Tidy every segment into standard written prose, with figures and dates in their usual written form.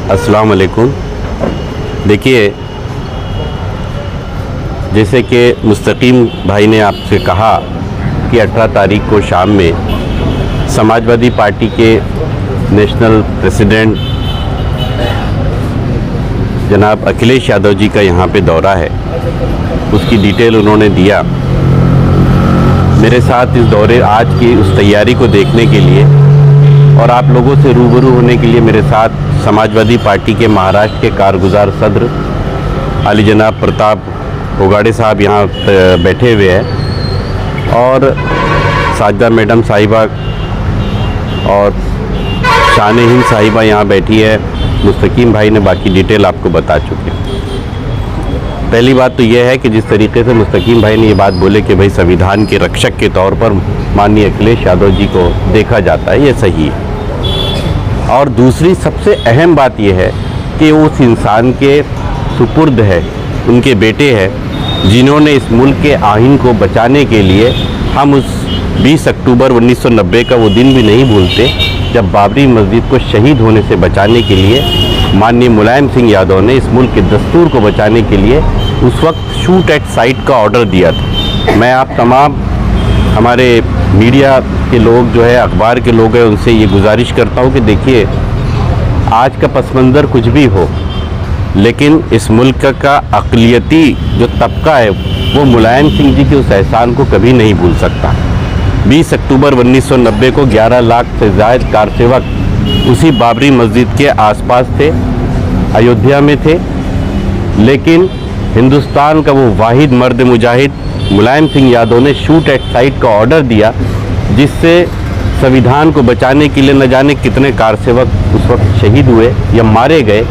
अस्सलाम वालेकुम। देखिए, जैसे कि मुस्तकीम भाई ने आपसे कहा कि 18 तारीख को शाम में समाजवादी पार्टी के नेशनल प्रेसिडेंट जनाब अखिलेश यादव जी का यहाँ पे दौरा है, उसकी डिटेल उन्होंने दिया। मेरे साथ इस दौरे आज की उस तैयारी को देखने के लिए और आप लोगों से रूबरू होने के लिए मेरे साथ समाजवादी पार्टी के महाराष्ट्र के कारगुजार सदर आली जनाब प्रताप होगाड़े साहब यहाँ बैठे हुए हैं और साजदा मैडम साहिबा और शान हिंद साहिबा यहाँ बैठी है। मुस्तकीम भाई ने बाकी डिटेल आपको बता चुके हैं। पहली बात तो यह है कि जिस तरीके से मुस्तकीम भाई ने ये बात बोले कि भाई संविधान के रक्षक के तौर पर माननीय अखिलेश यादव जी को देखा जाता है, ये सही है। और दूसरी सबसे अहम बात यह है कि उस इंसान के सुपुर्द है, उनके बेटे हैं, जिन्होंने इस मुल्क के आइन को बचाने के लिए, हम उस 20 अक्टूबर 1990 का वो दिन भी नहीं भूलते जब बाबरी मस्जिद को शहीद होने से बचाने के लिए माननीय मुलायम सिंह यादव ने इस मुल्क के दस्तूर को बचाने के लिए उस वक्त शूट एट साइट का ऑर्डर दिया था। मैं आप तमाम हमारे मीडिया के लोग जो है, अखबार के लोग हैं, उनसे ये गुजारिश करता हूँ कि देखिए, आज का पस मंज़र कुछ भी हो, लेकिन इस मुल्क का अक़लियती जो तबका है वो मुलायम सिंह जी के उस एहसान को कभी नहीं भूल सकता। 20 अक्टूबर 1990 को 11 लाख से ज़ायद कारसेवक उसी बाबरी मस्जिद के आसपास थे, अयोध्या में थे, लेकिन हिंदुस्तान का वो वाहिद मर्द मुजाहिद मुलायम सिंह यादव ने शूट एट साइट का ऑर्डर दिया, जिससे संविधान को बचाने के लिए न जाने कितने कारसेवक उस वक्त शहीद हुए या मारे गए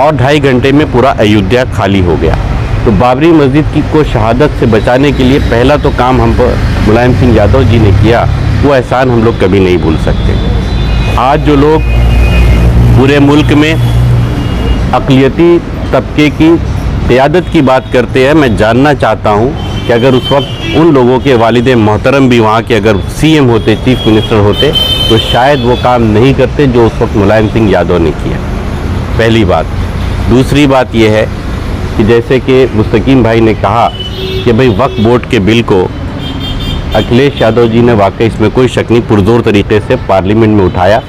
और 2.5 घंटे में पूरा अयोध्या खाली हो गया। तो बाबरी मस्जिद की को शहादत से बचाने के लिए पहला तो काम हम पर मुलायम सिंह यादव जी ने किया, वो एहसान हम लोग कभी नहीं भूल सकते। आज जो लोग पूरे मुल्क में अक़लियती तबके की क़यादत की बात करते हैं, मैं जानना चाहता हूँ कि अगर उस वक्त उन लोगों के वालिद मोहतरम भी वहाँ के अगर सीएम होते, चीफ मिनिस्टर होते, तो शायद वो काम नहीं करते जो उस वक्त मुलायम सिंह यादव ने किया। पहली बात। दूसरी बात यह है कि जैसे कि मुस्तकीम भाई ने कहा कि भाई वक्फ बोर्ड के बिल को अखिलेश यादव जी ने वाकई, इसमें कोई शक नहीं, पुरजोर तरीके से पार्लियामेंट में उठाया।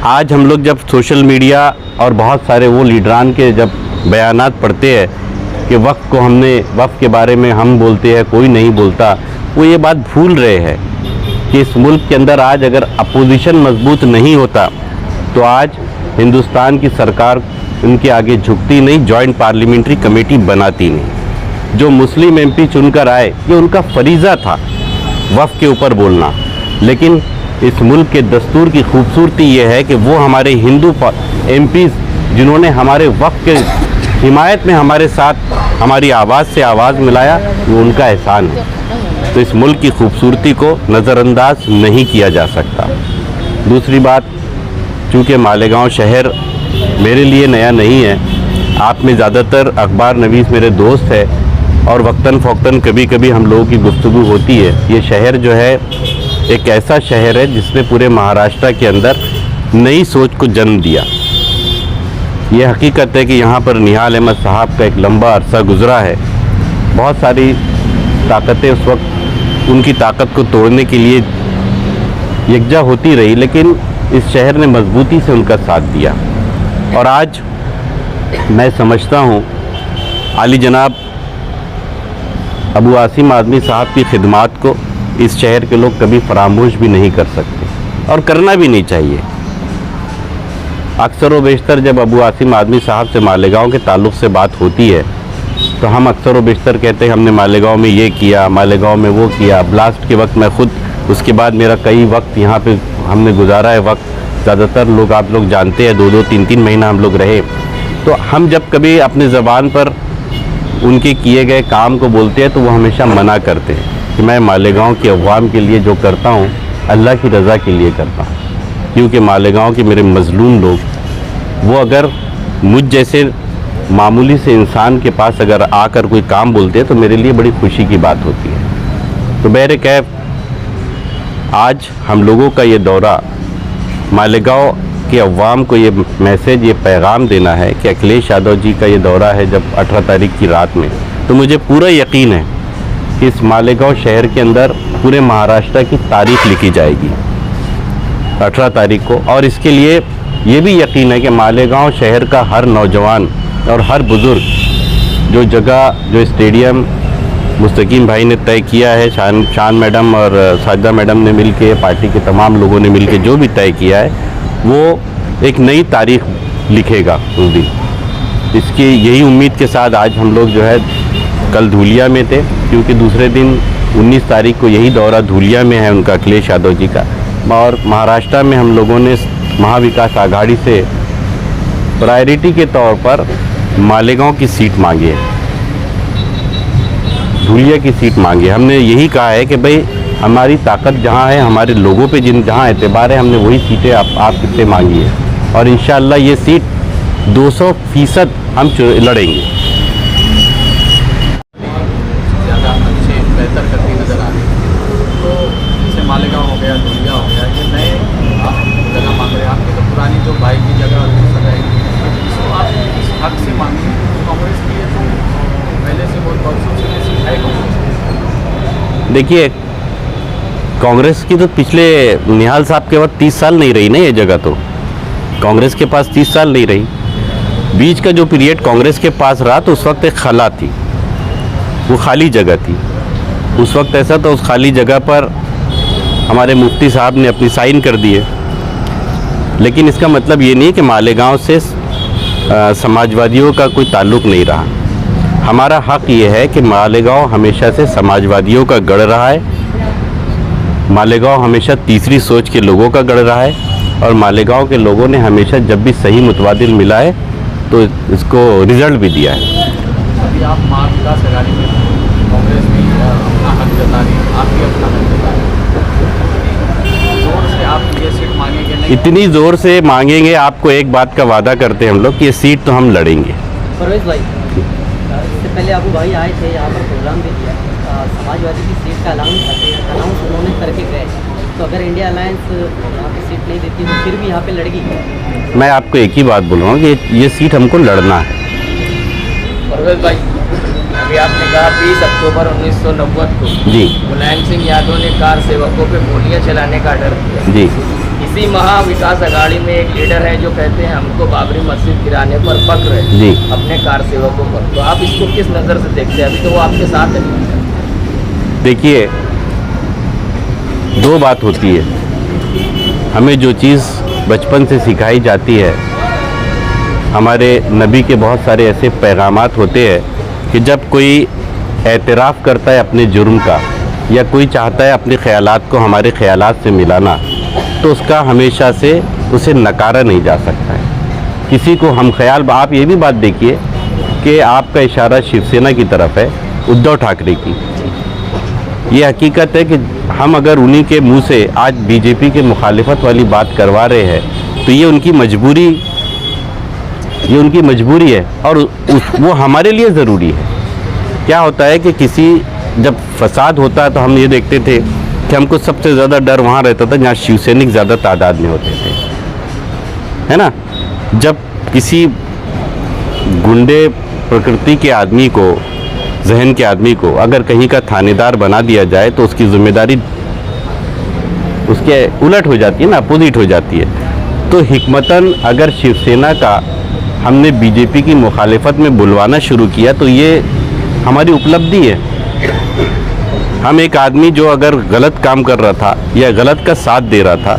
आज हम लोग जब सोशल मीडिया और बहुत सारे वो लीडरान के जब बयानात पढ़ते हैं कि वक्फ को हमने, वक्फ के बारे में हम बोलते हैं, कोई नहीं बोलता, वो ये बात भूल रहे हैं कि इस मुल्क के अंदर आज अगर अपोजिशन मजबूत नहीं होता तो आज हिंदुस्तान की सरकार उनके आगे झुकती नहीं, जॉइंट पार्लियामेंट्री कमेटी बनाती नहीं। जो मुस्लिम एमपी चुनकर आए, ये उनका फरीज़ा था वक्फ के ऊपर बोलना, लेकिन इस मुल्क के दस्तूर की खूबसूरती ये है कि वो हमारे हिंदू एमपी जिन्होंने हमारे वक्फ के हिमायत में हमारे साथ हमारी आवाज़ से आवाज़ मिलाया, वो उनका एहसान है। तो इस मुल्क की खूबसूरती को नज़रअंदाज नहीं किया जा सकता। दूसरी बात, चूँकि मालेगांव शहर मेरे लिए नया नहीं है, आप में ज़्यादातर अखबार नवीस मेरे दोस्त है और वक्तन फ़ौक्तन कभी कभी हम लोगों की गुफ्तगू होती है। ये शहर जो है एक ऐसा शहर है जिसने पूरे महाराष्ट्र के अंदर नई सोच को जन्म दिया। ये हकीकत है कि यहाँ पर निहाल अहमद साहब का एक लंबा अरसा गुज़रा है। बहुत सारी ताकतें उस वक्त उनकी ताकत को तोड़ने के लिए यकजा होती रही, लेकिन इस शहर ने मजबूती से उनका साथ दिया। और आज मैं समझता हूँ आली जनाब अबू आसिम आज़मी साहब की खिदमात को इस शहर के लोग कभी फरामोश भी नहीं कर सकते और करना भी नहीं चाहिए। अक्सर व बेशतर जब अबू आसिम आज़मी साहब से मालेगांव के ताल्लुक़ से बात होती है तो हम अक्सर व बेशतर कहते हैं हमने मालेगांव में ये किया, मालेगांव में वो किया। ब्लास्ट के वक्त मैं खुद, उसके बाद मेरा कई वक्त यहाँ पे हमने गुजारा है वक्त। ज़्यादातर लोग, आप लोग जानते हैं, 2-2, 3-3 महीना हम लोग रहे। तो हम जब कभी अपने ज़बान पर उनके किए गए काम को बोलते हैं तो वो हमेशा मना करते हैं कि मैं मालेगांव की अवाम के लिए जो करता हूँ अल्लाह की रज़ा के लिए करता हूँ। क्योंकि मालेगांव के मेरे मज़लूम लोग, वो अगर मुझ जैसे मामूली से इंसान के पास अगर आकर कोई काम बोलते हैं तो मेरे लिए बड़ी खुशी की बात होती है। तो बहरकैफ आज हम लोगों का ये दौरा मालेगांव के अवाम को ये मैसेज, ये पैगाम देना है कि अखिलेश यादव जी का ये दौरा है जब 18 तारीख की रात में, तो मुझे पूरा यकीन है कि इस मालेगांव शहर के अंदर पूरे महाराष्ट्र की तारीख लिखी जाएगी 18 तारीख को। और इसके लिए ये भी यकीन है कि मालेगांव शहर का हर नौजवान और हर बुज़ुर्ग जो जगह, जो स्टेडियम मुस्तकीम भाई ने तय किया है, शान मैडम और साजिदा मैडम ने मिलके, पार्टी के तमाम लोगों ने मिलके जो भी तय किया है, वो एक नई तारीख लिखेगा उस दिन। इसकी यही उम्मीद के साथ आज हम लोग जो है कल धूलिया में थे, क्योंकि दूसरे दिन 19 तारीख को यही दौरा धूलिया में है उनका, अखिलेश यादव जी का। और महाराष्ट्र में हम लोगों ने महाविकास आघाड़ी से प्रायोरिटी के तौर पर मालेगांव की सीट मांगी है, धूलिया की सीट मांगी है। हमने यही कहा है कि भाई हमारी ताकत जहां है, हमारे लोगों पे जहां एतबार है, हमने वही सीटें आपसे मांगी है। और इंशाअल्लाह ये सीट 200% हम लड़ेंगे। ज़्यादा अच्छे बेहतर करती नज़र आ रही है। तो जैसे मालेगांव हो गया, धूलिया हो गया, ये नए आप जगह मांग रहे हैं। आपकी तो पुरानी जो भाई की जगह लगाएगी, तो आप इस हक से मांगी कांग्रेस की, तो पहले से बहुत वर्षों से है कांग्रेस। देखिए, कांग्रेस की तो पिछले निहाल साहब के वक्त 30 साल नहीं रही ना ये जगह, तो कांग्रेस के पास 30 साल नहीं रही। बीच का जो पीरियड कांग्रेस के पास रहा, तो उस वक्त एक खला थी, वो खाली जगह थी। उस वक्त ऐसा तो उस खाली जगह पर हमारे मुफ्ती साहब ने अपनी साइन कर दिए। लेकिन इसका मतलब ये नहीं कि मालेगांव से समाजवादियों का कोई ताल्लुक़ नहीं रहा। हमारा हक ये है कि मालेगांव हमेशा से समाजवादियों का गढ़ रहा है, मालेगांव हमेशा तीसरी सोच के लोगों का गढ़ रहा है, और मालेगांव के लोगों ने हमेशा जब भी सही मुतबादिल मिला है तो इसको रिज़ल्ट भी दिया है। अभी आप महाविकास आघाड़ी में कांग्रेस भी अपना हक जता रही है, आप भी अपना हक जता रहे हैं, जोर से आप ये सीट मांगेंगे? नहीं, इतनी ज़ोर से मांगेंगे। आपको एक बात का वादा करते हैं हम लोग कि ये सीट तो हम लड़ेंगे। परवेज भाई, इससे पहले अबू भाई आए थे, यहाँ पर प्रोग्राम भी दिया, समाजवादी की सीट का अनाउंस उन्होंने करके गए। तो अगर इंडिया अलायंस यहाँ पे सीट नहीं देती तो फिर भी यहाँ पे लड़ेगी? मैं आपको एक ही बात बोल रहा हूँ कि ये सीट हमको लड़ना है। परवेज भाई, अभी आपने कहा 20 अक्टूबर 1990 को जी मुलायम सिंह यादव ने कार सेवकों पे गोलियां चलाने का डर किया। जी, इसी महाविकास आघाड़ी में एक लीडर है जो कहते हैं हमको बाबरी मस्जिद गिराने पर फक्र है जी। अपने कार सेवकों पर। तो आप इसको किस नज़र से देखते हैं? अभी तो वो आपके साथ है। देखिए, दो बात होती है। हमें जो चीज़ बचपन से सिखाई जाती है, हमारे नबी के बहुत सारे ऐसे पैगामात होते हैं कि जब कोई एतराफ़ करता है अपने जुर्म का, या कोई चाहता है अपने ख़यालात को हमारे ख़यालात से मिलाना, तो उसका हमेशा से उसे नकारा नहीं जा सकता है। किसी को हम ख्याल, आप ये भी बात देखिए कि आपका इशारा शिवसेना की तरफ है, उद्धव ठाकरे की। ये हकीकत है कि हम अगर उन्हीं के मुंह से आज बीजेपी के मुखालिफत वाली बात करवा रहे हैं, तो ये उनकी मजबूरी है, और वो हमारे लिए ज़रूरी है। क्या होता है कि जब फसाद होता है तो हम ये देखते थे कि हमको सबसे ज़्यादा डर वहाँ रहता था जहाँ शिवसैनिक ज़्यादा तादाद में होते थे, है ना। जब किसी गुंडे प्रकृति के आदमी को, जहन के आदमी को अगर कहीं का थानेदार बना दिया जाए, तो उसकी जिम्मेदारी उसके उलट हो जाती है ना, अपोजिट हो जाती है। तो हिकमतन अगर शिवसेना का हमने बीजेपी की मुखालिफत में बुलवाना शुरू किया, तो ये हमारी उपलब्धि है। हम एक आदमी जो अगर गलत काम कर रहा था या गलत का साथ दे रहा था,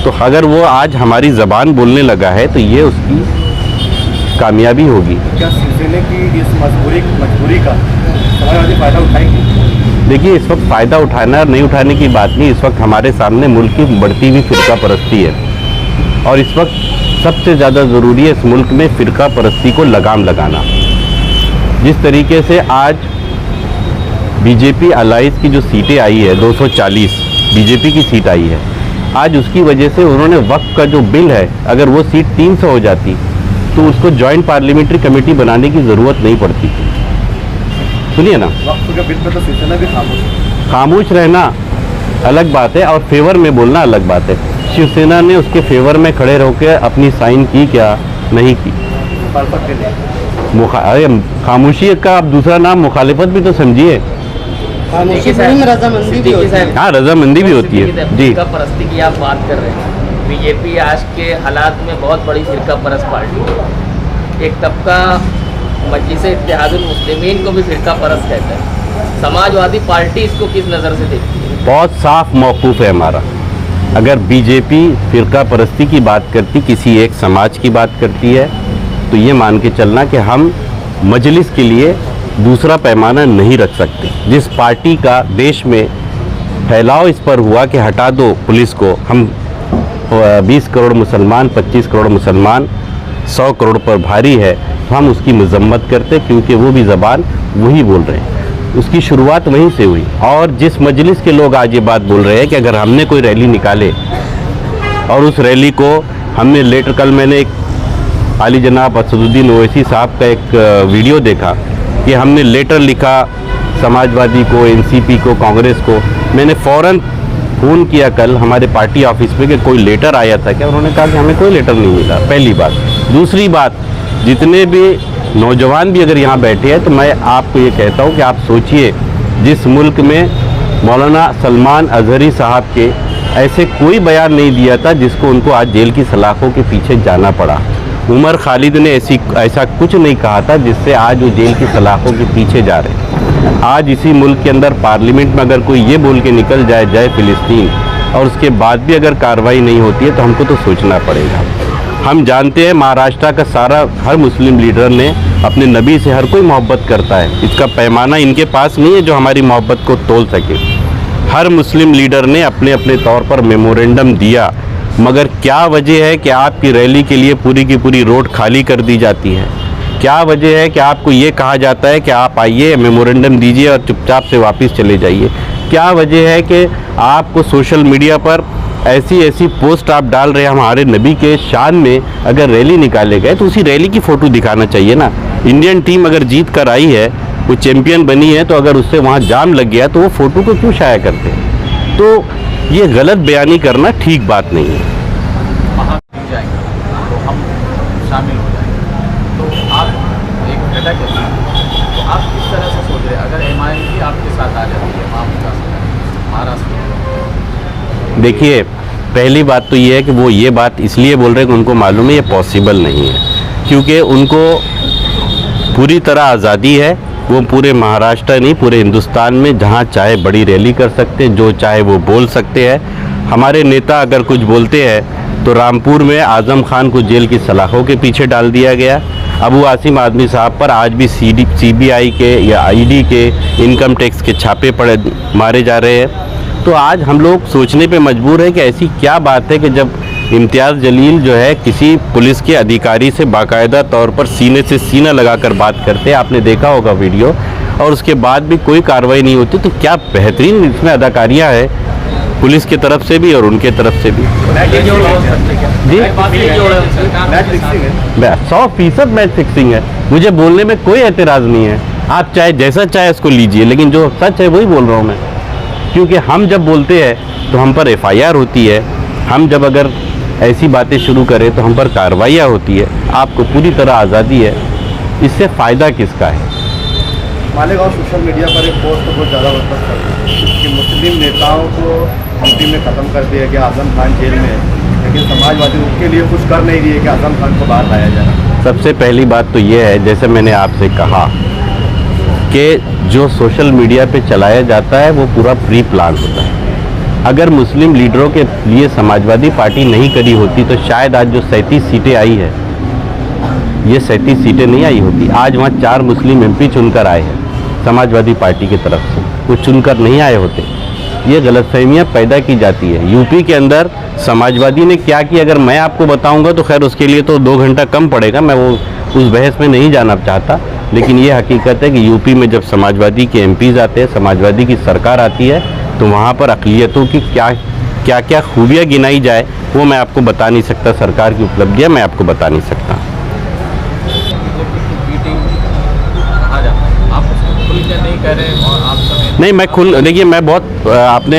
तो अगर वो आज हमारी ज़बान बोलने लगा है, तो ये उसकी कामयाबी होगी। क्या शिवसेना की इस मजबूरी का समाजवादी फ़ायदा उठाएंगे? देखिए, इस वक्त फ़ायदा उठाना और नहीं उठाने की बात नहीं, इस वक्त हमारे सामने मुल्क की बढ़ती हुई फ़िरका परस्ती है, और इस वक्त सबसे ज़्यादा ज़रूरी है इस मुल्क में फ़िरका परस्ती को लगाम लगाना। जिस तरीके से आज बीजेपी अलायंस की जो सीटें आई है, 240 बीजेपी की सीट आई है, आज उसकी वजह से उन्होंने वक्फ का जो बिल है, अगर वो सीट 300 हो जाती तो उसको जॉइंट पार्लियामेंट्री कमेटी बनाने की ज़रूरत नहीं पड़ती थी। सुनिए ना, वक्त के बिल पर तो शिवसेना भी खामोश रहना अलग बात है और फेवर में बोलना अलग बात है। शिवसेना ने उसके फेवर में खड़े होकर अपनी साइन की क्या नहीं की? अरे खामोशी का आप दूसरा नाम मुखालिफत भी तो समझिए। खामोशी में रजामंदी भी होती है। हाँ, रजामंदी भी होती है जी। फिरका परस्ती की आप बात कर रहे हैं। बीजेपी आज के हालात में बहुत बड़ी फिरका परस्त पार्टी है। एक तबका मजलिस इत्तेहादुल मुस्लिमीन को भी फिरका परस्त कहता है। समाजवादी पार्टी इसको किस नज़र से देखती है? बहुत साफ मौकूफ़ है हमारा। अगर बीजेपी फिरका परस्ती की बात करती, किसी एक समाज की बात करती है, तो ये मान के चलना कि हम मजलिस के लिए दूसरा पैमाना नहीं रख सकते। जिस पार्टी का देश में फैलाव इस पर हुआ कि हटा दो पुलिस को, हम 20 करोड़ मुसलमान, 25 करोड़ मुसलमान 100 करोड़ पर भारी है, तो हम उसकी मजम्मत करते, क्योंकि वो भी ज़बान वही बोल रहे हैं। उसकी शुरुआत वहीं से हुई। और जिस मजलिस के लोग आज ये बात बोल रहे हैं कि अगर हमने कोई रैली निकाले और उस रैली को हमने लेटर, कल मैंने एक आली जनाब असदुद्दीन ओवैसी साहब का एक वीडियो देखा कि हमने लेटर लिखा समाजवादी को, एनसीपी को, कांग्रेस को। मैंने फ़ौरन फ़ोन किया कल हमारे पार्टी ऑफिस में कि कोई लेटर आया था क्या? उन्होंने कहा कि हमें कोई लेटर नहीं मिला। पहली बात। दूसरी बात, जितने भी नौजवान भी अगर यहाँ बैठे हैं, तो मैं आपको ये कहता हूँ कि आप सोचिए, जिस मुल्क में मौलाना सलमान अजहरी साहब के ऐसे कोई बयान नहीं दिया था जिसको उनको आज जेल की सलाखों के पीछे जाना पड़ा। उमर खालिद ने ऐसा कुछ नहीं कहा था जिससे आज वो जेल की सलाखों के पीछे जा रहे हैं। आज इसी मुल्क के अंदर पार्लियामेंट में अगर कोई ये बोल के निकल जाए जय फिलिस्तीन, और उसके बाद भी अगर कार्रवाई नहीं होती है, तो हमको तो सोचना पड़ेगा। हम जानते हैं महाराष्ट्र का सारा हर मुस्लिम लीडर ने अपने नबी से हर कोई मोहब्बत करता है। इसका पैमाना इनके पास नहीं है जो हमारी मोहब्बत को तोल सके। हर मुस्लिम लीडर ने अपने अपने तौर पर मेमोरेंडम दिया, मगर क्या वजह है कि आपकी रैली के लिए पूरी की पूरी रोड खाली कर दी जाती है? क्या वजह है कि आपको ये कहा जाता है कि आप आइए, मेमोरेंडम दीजिए और चुपचाप से वापस चले जाइए? क्या वजह है कि आपको सोशल मीडिया पर ऐसी पोस्ट आप डाल रहे हैं हमारे नबी के शान में? अगर रैली निकाले गए तो उसी रैली की फ़ोटो दिखाना चाहिए ना। इंडियन टीम अगर जीत कर आई है, वो चैंपियन बनी है, तो अगर उससे वहाँ जाम लग गया तो वो फ़ोटो को क्यों शाया करते हैं? तो ये गलत बयानी करना ठीक बात नहीं है। वहाँ जाएंगे तो हम शामिल हो जाएंगे। तो आप एक घटक है, तो आप किस तरह से सोच रहे हैं अगर एमआईएम भी आपके साथ आ जाती है महाराष्ट्र में? देखिए, पहली बात तो ये है कि वो ये बात इसलिए बोल रहे हैं कि उनको मालूम है ये पॉसिबल नहीं है, क्योंकि उनको पूरी तरह आज़ादी है। वो पूरे महाराष्ट्र नहीं, पूरे हिंदुस्तान में जहाँ चाहे बड़ी रैली कर सकते हैं, जो चाहे वो बोल सकते हैं। हमारे नेता अगर कुछ बोलते हैं तो रामपुर में आज़म खान को जेल की सलाखों के पीछे डाल दिया गया। अबू आसिम आदमी साहब पर आज भी CBI के या ID के इनकम टैक्स के छापे मारे जा रहे हैं। तो आज हम लोग सोचने पे मजबूर है कि ऐसी क्या बात है कि जब इम्तियाज़ जलील जो है किसी पुलिस के अधिकारी से बाकायदा तौर पर सीने से सीना लगाकर बात करते हैं, आपने देखा होगा वीडियो, और उसके बाद भी कोई कार्रवाई नहीं होती, तो क्या बेहतरीन इसमें अदाकारियाँ है पुलिस की तरफ से भी और उनके तरफ से भी। जी, 100% मैच फिक्सिंग है। मुझे बोलने में कोई एतराज़ नहीं है, आप चाहे जैसा चाहे उसको लीजिए, लेकिन जो सच है वही बोल रहा हूँ मैं। क्योंकि हम जब बोलते हैं तो हम पर FIR होती है, हम जब अगर ऐसी बातें शुरू करें तो हम पर कार्रवाइयाँ होती है। आपको पूरी तरह आज़ादी है, इससे फ़ायदा किसका है? मालेगांव सोशल मीडिया पर एक पोस्ट बहुत ज़्यादा वर्तन करती है कि मुस्लिम नेताओं को यूपी में ख़त्म कर दिया गया, आज़म खान जेल में, लेकिन समाजवादी उनके लिए कुछ कर नहीं रही है कि आज़म खान को बाहर लाया जाए। सबसे पहली बात तो ये है, जैसे मैंने आपसे कहा कि जो सोशल मीडिया पे चलाया जाता है वो पूरा प्री प्लान होता है। अगर मुस्लिम लीडरों के लिए समाजवादी पार्टी नहीं करी होती तो शायद आज जो 37 सीटें आई है, ये 37 सीटें नहीं आई होती। आज वहाँ 4 मुस्लिम MP चुनकर आए हैं समाजवादी पार्टी की तरफ से, वो चुनकर नहीं आए होते। ये गलतफहमियाँ पैदा की जाती है। यूपी के अंदर समाजवादी ने क्या किया अगर मैं आपको बताऊंगा तो खैर उसके लिए तो 2 घंटा कम पड़ेगा, मैं वो उस बहस में नहीं जाना चाहता। लेकिन ये हकीकत है कि यूपी में जब समाजवादी के MPs आते हैं, समाजवादी की सरकार आती है, तो वहाँ पर अक़लियतों की क्या क्या खूबियाँ गिनाई जाए वो मैं आपको बता नहीं सकता। सरकार की उपलब्धियाँ मैं आपको बता नहीं सकता। मीटिंग कहा जाता है, आप उसको खुल के नहीं कह रहे और आप समेत नहीं, मैं देखिए, मैं बहुत आपने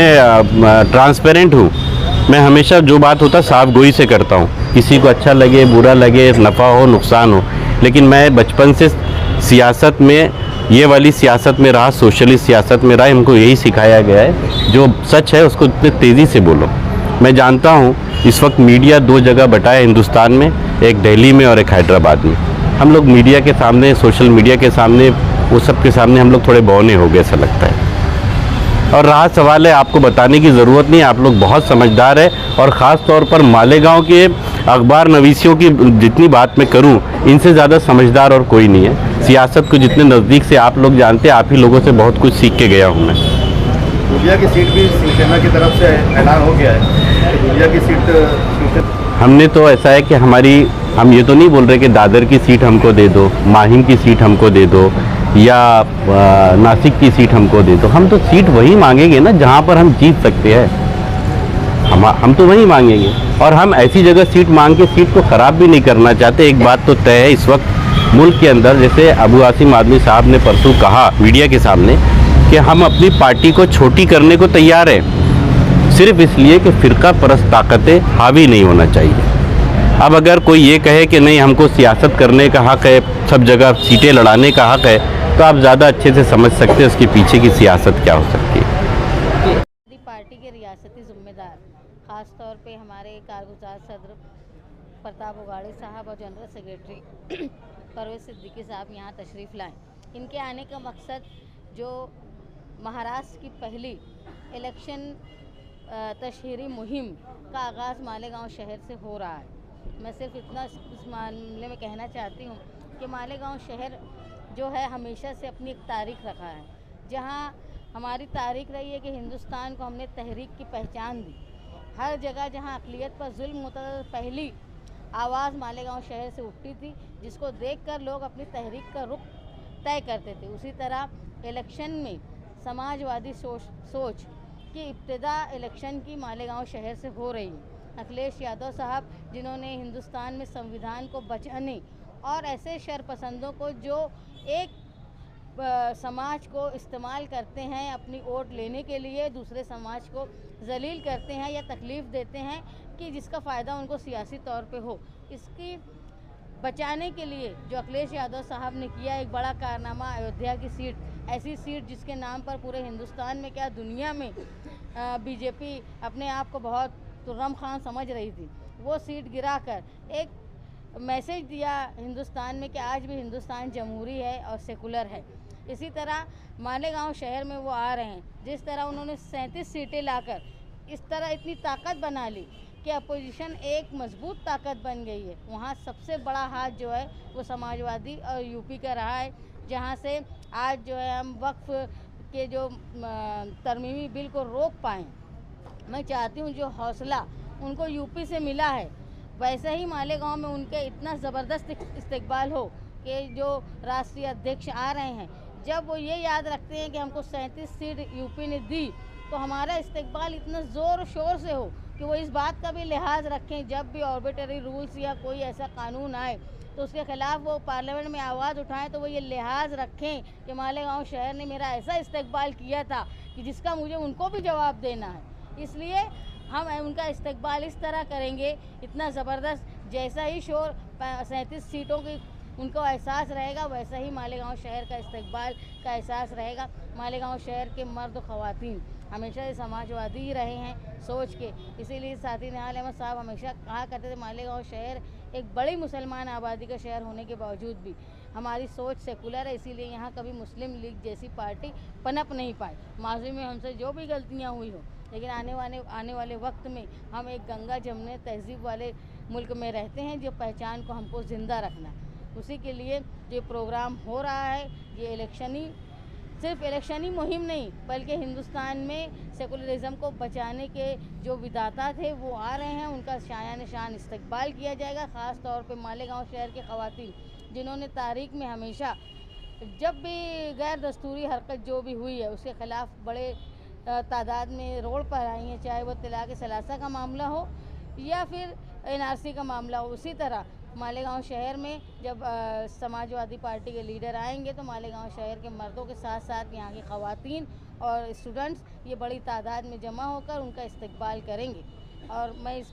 ट्रांसपेरेंट हूँ। मैं हमेशा जो बात होता साफ गोई से करता हूँ, किसी को अच्छा लगे बुरा लगे, नफ़ा हो नुकसान हो। लेकिन मैं बचपन से सियासत में, ये वाली सियासत में रहा, सोशलिस्ट सियासत में रहा। हमको यही सिखाया गया है, जो सच है उसको इतने तेज़ी से बोलो। मैं जानता हूँ इस वक्त मीडिया दो जगह बटा है हिंदुस्तान में, एक दिल्ली में और एक हैदराबाद में। हम लोग मीडिया के सामने, सोशल मीडिया के सामने, वो सब के सामने हम लोग थोड़े बौने हो गए, ऐसा लगता है। और रहा सवाल है, आपको बताने की ज़रूरत नहीं, आप लोग बहुत समझदार है। और ख़ास तौर पर मालेगांव के अखबार नवीसियों की जितनी बात मैं करूं, इनसे ज़्यादा समझदार और कोई नहीं है। सियासत को जितने नज़दीक से आप लोग जानते हैं, आप ही लोगों से बहुत कुछ सीख के गया हूं मैं। दुनिया की सीट भी शिवसेना की तरफ से ऐलान हो गया है, दुनिया की सीट हमने तो ऐसा है कि हम ये तो नहीं बोल रहे कि दादर की सीट हमको दे दो, माहिम की सीट हमको दे दो, या नासिक की सीट हमको दे दो। हम तो सीट वही मांगेंगे ना जहाँ पर हम जीत सकते हैं। हम तो वही मांगेंगे, और हम ऐसी जगह सीट मांग के सीट को ख़राब भी नहीं करना चाहते। एक बात तो तय है, इस वक्त मुल्क के अंदर, जैसे अबू आसिम आदमी साहब ने परसों कहा मीडिया के सामने कि हम अपनी पार्टी को छोटी करने को तैयार हैं, सिर्फ इसलिए कि फ़िरका परस्त ताकतें हावी नहीं होना चाहिए। अब अगर कोई ये कहे कि नहीं, हमको सियासत करने का हक़ है, सब जगह सीटें लड़ाने का हक़ है, तो आप ज़्यादा अच्छे से समझ सकते हैं उसके पीछे की सियासत क्या हो सकती है। पार्टी के रियासती ज़िम्मेदार, ख़ास तौर पे हमारे कारगुज़ार सदर प्रताप उगाड़े साहब और जनरल सेक्रेटरी परवेज़ सिद्दीकी साहब यहाँ तशरीफ़ लाएँ। इनके आने का मकसद, जो महाराष्ट्र की पहली इलेक्शन तशहीरी मुहिम का आगाज़ मालेगांव शहर से हो रहा है। मैं सिर्फ इतना इस मामले में कहना चाहती हूँ कि मालेगांव शहर जो है हमेशा से अपनी एक तारीख़ रखा है, जहाँ हमारी तारीख़ रही है कि हिंदुस्तान को हमने तहरीक की पहचान दी। हर जगह जहाँ अक़लियत पर जुल्म होता था, पहली आवाज़ मालेगांव शहर से उठती थी, जिसको देखकर लोग अपनी तहरीक का रुख तय करते थे। उसी तरह इलेक्शन में समाजवादी सोच की इब्तिदा इलेक्शन की मालेगांव शहर से हो रही है। अखिलेश यादव साहब, जिन्होंने हिंदुस्तान में संविधान को बचाने और ऐसे शरपसंदों को जो एक समाज को इस्तेमाल करते हैं अपनी वोट लेने के लिए, दूसरे समाज को जलील करते हैं या तकलीफ़ देते हैं कि जिसका फ़ायदा उनको सियासी तौर पे हो, इसकी बचाने के लिए जो अखिलेश यादव साहब ने किया एक बड़ा कारनामा, अयोध्या की सीट, ऐसी सीट जिसके नाम पर पूरे हिंदुस्तान में क्या दुनिया में बीजेपी अपने आप को बहुत तुर्रम खान समझ रही थी, वो सीट गिराकर एक मैसेज दिया हिंदुस्तान में कि आज भी हिंदुस्तान जमहूरी है और सेकुलर है। इसी तरह मालेगांव शहर में वो आ रहे हैं, जिस तरह उन्होंने 37 सीटें लाकर इस तरह इतनी ताकत बना ली कि अपोजिशन एक मजबूत ताकत बन गई है। वहाँ सबसे बड़ा हाथ जो है वो समाजवादी और यूपी का रहा है, जहाँ से आज जो है हम वक्फ के जो तरमीमी बिल को रोक पाएँ। मैं चाहती हूँ जो हौसला उनको यूपी से मिला है, वैसे ही मालेगांव में उनके इतना ज़बरदस्त इस्तकबाल हो कि जो राष्ट्रीय अध्यक्ष आ रहे हैं, जब वो ये याद रखते हैं कि हमको 37 सीट यूपी ने दी, तो हमारा इस्तकबाल इतना ज़ोर शोर से हो कि वो इस बात का भी लिहाज रखें, जब भी ऑर्बिटरी रूल्स या कोई ऐसा कानून आए तो उसके ख़िलाफ़ वो पार्लियामेंट में आवाज़ उठाएं, तो वो ये लिहाज रखें कि मालेगांव शहर ने मेरा ऐसा इस्तकबाल किया था कि जिसका मुझे उनको भी जवाब देना है। इसलिए हम उनका इस्तकबाल इस तरह करेंगे, इतना ज़बरदस्त, जैसा ही शोर 37 सीटों की उनको एहसास रहेगा, वैसा ही मालेगांव शहर का इस्तकबाल का एहसास रहेगा। मालेगांव शहर के मर्द ख़वातीन हमेशा से समाजवादी ही रहे हैं सोच के, इसीलिए साथी निहाल अहमद साहब हमेशा कहा करते थे मालेगांव शहर एक बड़ी मुसलमान आबादी का शहर होने के बावजूद भी हमारी सोच सेकुलर है, इसीलिए यहाँ कभी मुस्लिम लीग जैसी पार्टी पनप नहीं पाई। माजी में हमसे जो भी गलतियाँ हुई हो, लेकिन आने वाले वक्त में हम एक गंगा जमने तहजीब वाले मुल्क में रहते हैं, जो पहचान को हमको ज़िंदा रखना। उसी के लिए जो प्रोग्राम हो रहा है, ये सिर्फ इलेक्शनी मुहिम नहीं, बल्कि हिंदुस्तान में सेकुलरिज़म को बचाने के जो विदाता थे वो आ रहे हैं, उनका शायान शान इस्तकबाल किया जाएगा। ख़ास तौर पे मालेगांव शहर के ख़वातीन, जिन्होंने तारीख़ में हमेशा जब भी गैर दस्तूरी हरकत जो भी हुई है उसके ख़िलाफ़ बड़े तादाद में रोड पर आई हैं, चाहे वो तलाक़ सलासा का मामला हो या फिर NRC का मामला हो। उसी तरह मालेगांव शहर में जब समाजवादी पार्टी के लीडर आएंगे तो मालेगांव शहर के मर्दों के साथ साथ यहाँ की ख़वातीन और स्टूडेंट्स ये बड़ी तादाद में जमा होकर उनका इस्तकबाल करेंगे। और मैं इस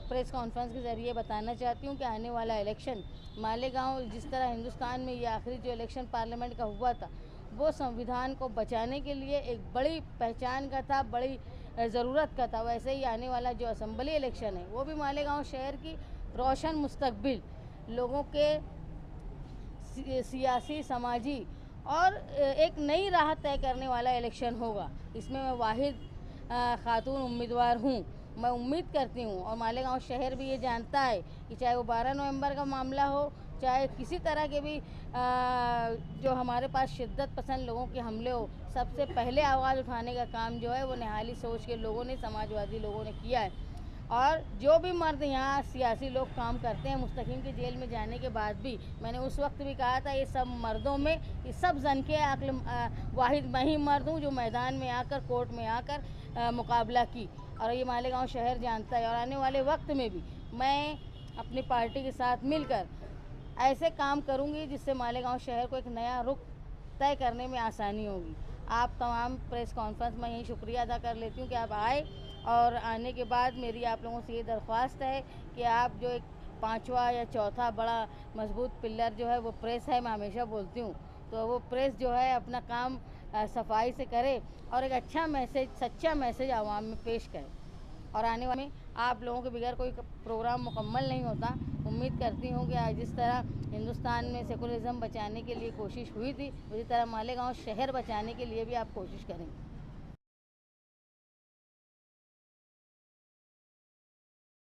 प्रेस कॉन्फ्रेंस के ज़रिए बताना चाहती हूँ कि आने वाला इलेक्शन मालेगांव, जिस तरह हिंदुस्तान में ये आखिरी जो इलेक्शन पार्लियामेंट का हुआ था, वो संविधान को बचाने के लिए एक बड़ी पहचान का था, बड़ी ज़रूरत का था। वैसे ही आने वाला जो असेंबली इलेक्शन है वो भी मालेगांव शहर की रोशन मुस्तकबिल, लोगों के सियासी, समाजी और एक नई राह तय करने वाला इलेक्शन होगा। इसमें मैं वाहिद खातून उम्मीदवार हूँ। मैं उम्मीद करती हूँ और मालेगांव शहर भी ये जानता है कि चाहे वो 12 नवंबर का मामला हो, चाहे किसी तरह के भी जो हमारे पास शिद्दत पसंद लोगों के हमले हो, सबसे पहले आवाज़ उठाने का काम जो है वो निहाली सोच के लोगों ने, समाजवादी लोगों ने किया है। और जो भी मर्द यहाँ सियासी लोग काम करते हैं, मुस्तकीम के जेल में जाने के बाद भी, मैंने उस वक्त भी कहा था, ये सब मर्दों में, ये सब जन के अक्ल वाहिद मैं ही मर्द हूँ जो मैदान में आकर, कोर्ट में आकर मुकाबला की। और ये मालेगांव शहर जानता है। और आने वाले वक्त में भी मैं अपनी पार्टी के साथ मिलकर ऐसे काम करूँगी जिससे मालेगांव शहर को एक नया रुख तय करने में आसानी होगी। आप तमाम प्रेस कॉन्फ्रेंस में यही शुक्रिया अदा कर लेती हूँ कि आप आए, और आने के बाद मेरी आप लोगों से ये दरख्वास्त है कि आप जो एक 5वां या चौथा बड़ा मजबूत पिलर जो है वो प्रेस है, मैं हमेशा बोलती हूँ, तो वो प्रेस जो है अपना काम सफाई से करे और एक अच्छा मैसेज, सच्चा मैसेज आवाम में पेश करे। और आने वाले में आप लोगों के बगैर कोई प्रोग्राम मुकम्मल नहीं होता। उम्मीद करती हूँ कि आज जिस तरह हिंदुस्तान में सेकुलरिज्म बचाने के लिए कोशिश हुई थी, उसी तरह मालेगांव शहर बचाने के लिए भी आप कोशिश करेंगे।